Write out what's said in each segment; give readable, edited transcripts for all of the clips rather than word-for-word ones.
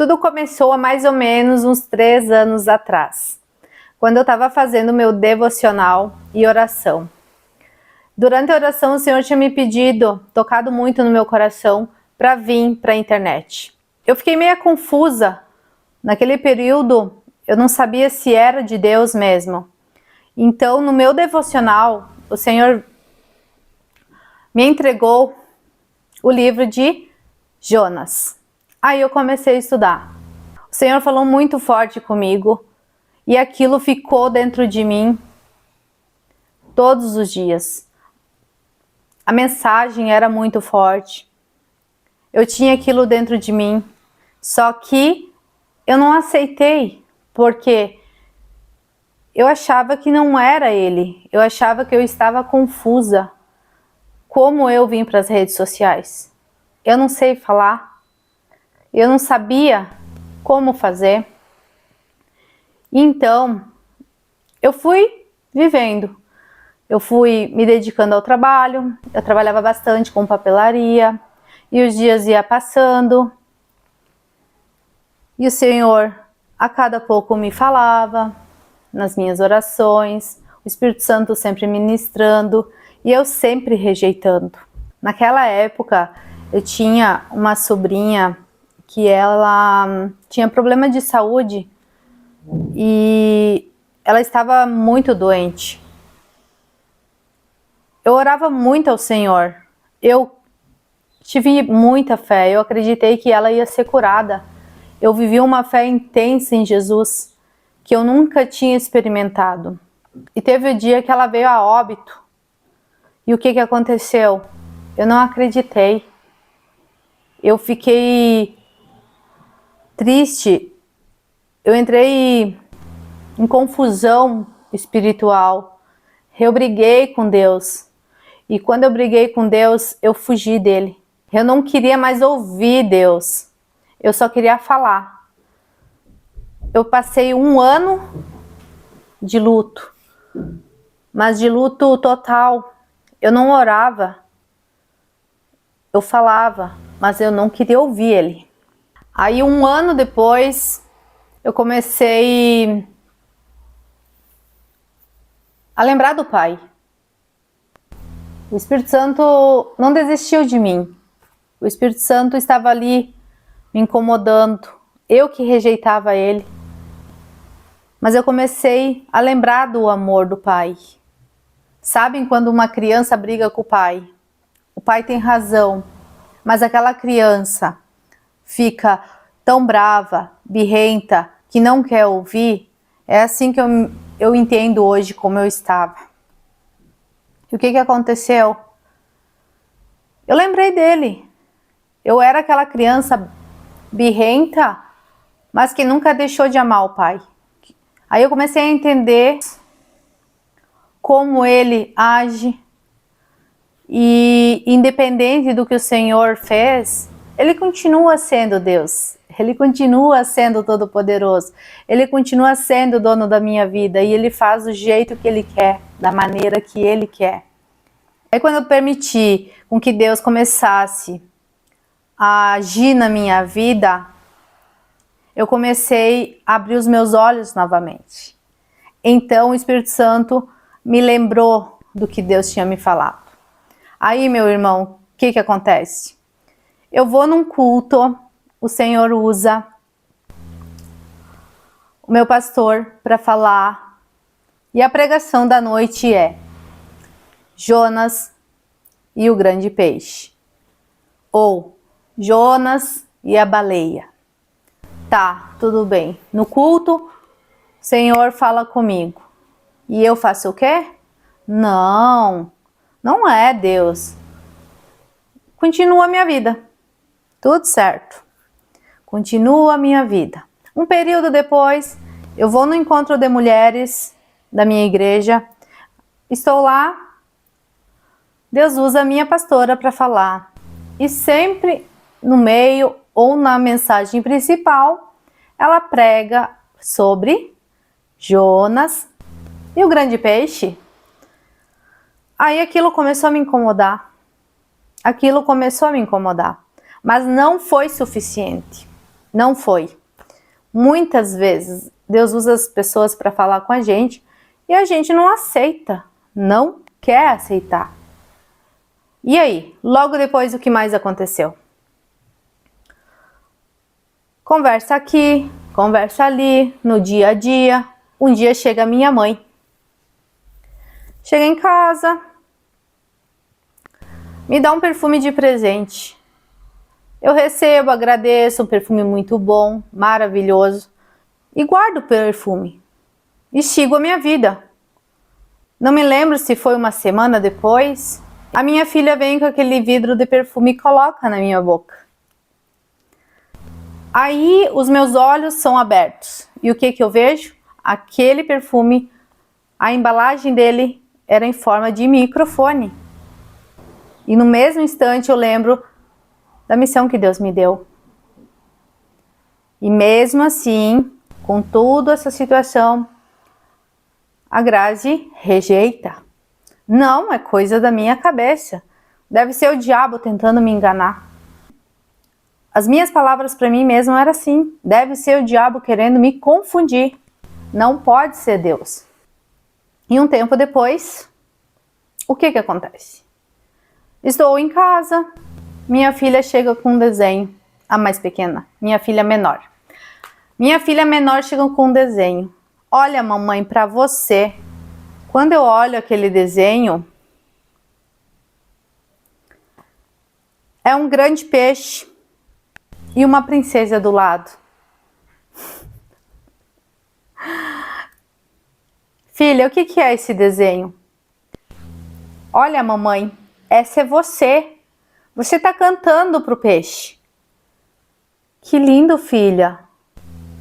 Tudo começou há mais ou menos uns 3 anos atrás, quando eu estava fazendo meu devocional e oração. Durante a oração, o Senhor tinha me pedido, tocado muito no meu coração, para vir para a internet. Eu fiquei meio confusa. Naquele período, eu não sabia se era de Deus mesmo. Então, no meu devocional, o Senhor me entregou o livro de Jonas. Aí eu comecei a estudar. O Senhor falou muito forte comigo e aquilo ficou dentro de mim todos os dias. A mensagem era muito forte. Eu tinha aquilo dentro de mim, só que eu não aceitei, porque eu achava que não era ele. Eu achava que eu estava confusa. Como eu vim para as redes sociais? Eu não sei falar. Eu não sabia como fazer. Então, eu fui vivendo. Eu fui me dedicando ao trabalho. Eu trabalhava bastante com papelaria. E os dias iam passando. E o Senhor, a cada pouco, me falava nas minhas orações. O Espírito Santo sempre ministrando. E eu sempre rejeitando. Naquela época, eu tinha uma sobrinha que ela tinha problema de saúde e ela estava muito doente. Eu orava muito ao Senhor. Eu tive muita fé. Eu acreditei que ela ia ser curada. Eu vivi uma fé intensa em Jesus que eu nunca tinha experimentado. E teve o dia que ela veio a óbito. E o que aconteceu? Eu não acreditei. Eu fiquei triste. Eu entrei em confusão espiritual. Eu briguei com Deus. E quando eu briguei com Deus, eu fugi dele. Eu não queria mais ouvir Deus. Eu só queria falar. Eu passei 1 ano de luto. Mas de luto total. Eu não orava. Eu falava, mas eu não queria ouvir ele. Aí 1 ano depois, eu comecei a lembrar do Pai. O Espírito Santo não desistiu de mim. O Espírito Santo estava ali me incomodando. Eu que rejeitava ele. Mas eu comecei a lembrar do amor do Pai. Sabem quando uma criança briga com o pai? O pai tem razão, mas aquela criança fica tão brava, birrenta, que não quer ouvir. É assim que eu entendo hoje como eu estava. E o que aconteceu? Eu lembrei dele. Eu era aquela criança birrenta, mas que nunca deixou de amar o pai. Aí eu comecei a entender como ele age. E independente do que o Senhor fez, ele continua sendo Deus. Ele continua sendo todo-poderoso. Ele continua sendo o dono da minha vida. E ele faz do jeito que ele quer, da maneira que ele quer. Aí quando eu permiti com que Deus começasse a agir na minha vida, eu comecei a abrir os meus olhos novamente. Então o Espírito Santo me lembrou do que Deus tinha me falado. Aí, meu irmão, o que acontece? Eu vou num culto, o Senhor usa o meu pastor para falar, e a pregação da noite é Jonas e o grande peixe, ou Jonas e a baleia. Tá, tudo bem. No culto, o Senhor fala comigo. E eu faço o quê? Não é Deus. Continua a minha vida. Tudo certo. Continua a minha vida. Um período depois, eu vou no encontro de mulheres da minha igreja. Estou lá. Deus usa a minha pastora para falar. E sempre no meio ou na mensagem principal, ela prega sobre Jonas e o grande peixe. Aí aquilo começou a me incomodar. Mas não foi suficiente. Não foi. Muitas vezes Deus usa as pessoas para falar com a gente e a gente não aceita, não quer aceitar. E aí, logo depois o que mais aconteceu? Conversa aqui, conversa ali, no dia a dia. Um dia chega a minha mãe. Chega em casa, me dá um perfume de presente. Eu recebo, agradeço, um perfume muito bom, maravilhoso, e guardo o perfume. E sigo a minha vida. Não me lembro se foi uma semana depois. A minha filha vem com aquele vidro de perfume e coloca na minha boca. Aí os meus olhos são abertos. E o que eu vejo? Aquele perfume, a embalagem dele era em forma de microfone. E no mesmo instante eu lembro da missão que Deus me deu. E mesmo assim, com toda essa situação, a Grazi rejeita. Não, é coisa da minha cabeça. Deve ser o diabo tentando me enganar. As minhas palavras para mim mesma eram assim. Deve ser o diabo querendo me confundir. Não pode ser Deus. E um tempo depois, o que acontece? Estou em casa, minha filha chega com um desenho, a mais pequena, minha filha menor. Minha filha menor chega com um desenho. Olha, mamãe, para você. Quando eu olho aquele desenho, é um grande peixe e uma princesa do lado. Filha, o que é esse desenho? Olha, mamãe, essa é você. Você está cantando pro peixe. Que lindo, filha.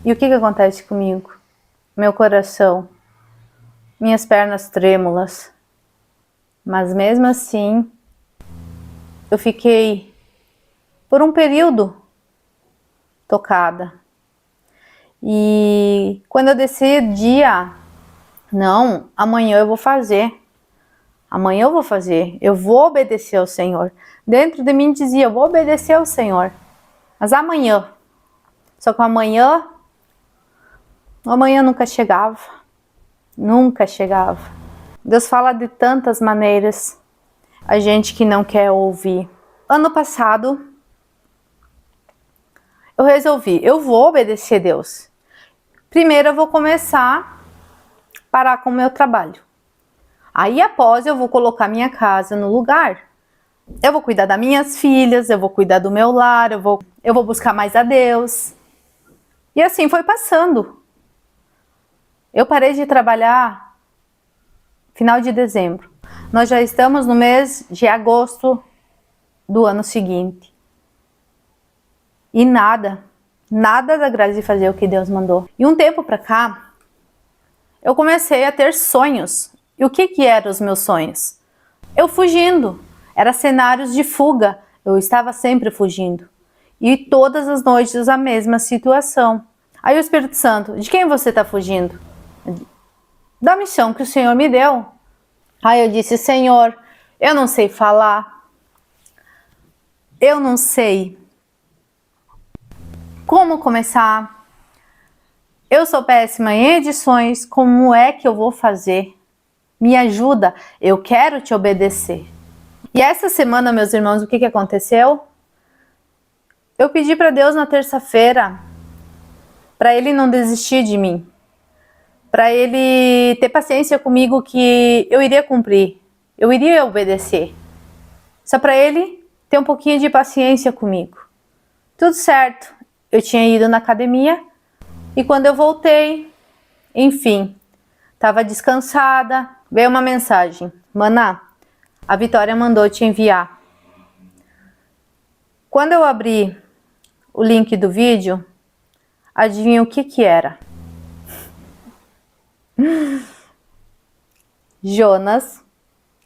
E o que acontece comigo? Meu coração, minhas pernas trêmulas. Mas mesmo assim, eu fiquei, por um período, tocada. E quando eu decidia, não, amanhã eu vou fazer. Amanhã eu vou fazer. Eu vou obedecer ao Senhor. Dentro de mim dizia, eu vou obedecer ao Senhor. Mas amanhã. Só que amanhã nunca chegava. Nunca chegava. Deus fala de tantas maneiras. A gente que não quer ouvir. Ano passado, eu resolvi, eu vou obedecer a Deus. Primeiro eu vou começar a parar com o meu trabalho. Aí após eu vou colocar minha casa no lugar. Eu vou cuidar das minhas filhas, eu vou cuidar do meu lar, eu vou buscar mais a Deus. E assim foi passando. Eu parei de trabalhar final de dezembro. Nós já estamos no mês de agosto do ano seguinte. E nada da Grazi fazer o que Deus mandou. E um tempo pra cá, eu comecei a ter sonhos. E o que eram os meus sonhos? Eu fugindo. Era cenários de fuga. Eu estava sempre fugindo. E todas as noites a mesma situação. Aí o Espírito Santo, de quem você está fugindo? Da missão que o Senhor me deu. Aí eu disse, Senhor, eu não sei falar. Eu não sei como começar. Eu sou péssima em edições. Como é que eu vou fazer? Me ajuda, eu quero te obedecer. E essa semana, meus irmãos, o que aconteceu? Eu pedi para Deus na terça-feira, para Ele não desistir de mim, para Ele ter paciência comigo que eu iria cumprir, eu iria obedecer. Só para Ele ter um pouquinho de paciência comigo. Tudo certo, eu tinha ido na academia e quando eu voltei, enfim, estava descansada, veio uma mensagem. Maná, a Vitória mandou te enviar. Quando eu abri o link do vídeo, adivinha o que era? Jonas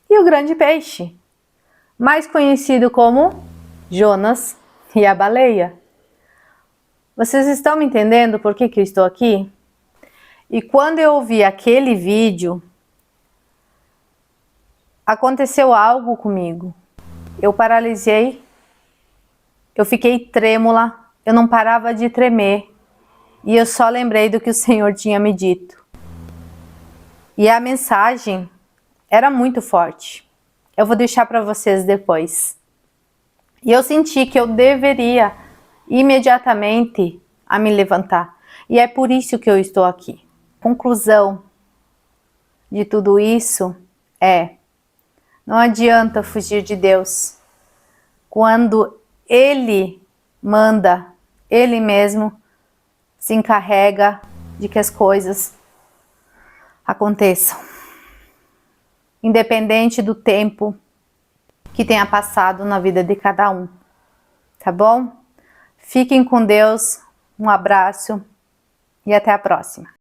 e o grande peixe, mais conhecido como Jonas e a baleia. Vocês estão me entendendo por que eu estou aqui? E quando eu ouvi aquele vídeo, aconteceu algo comigo. Eu paralisei, eu fiquei trêmula, eu não parava de tremer e eu só lembrei do que o Senhor tinha me dito. E a mensagem era muito forte. Eu vou deixar para vocês depois. E eu senti que eu deveria imediatamente a me levantar. E é por isso que eu estou aqui. Conclusão de tudo isso é: não adianta fugir de Deus. Quando Ele manda, Ele mesmo se encarrega de que as coisas aconteçam. Independente do tempo que tenha passado na vida de cada um. Tá bom? Fiquem com Deus, um abraço e até a próxima.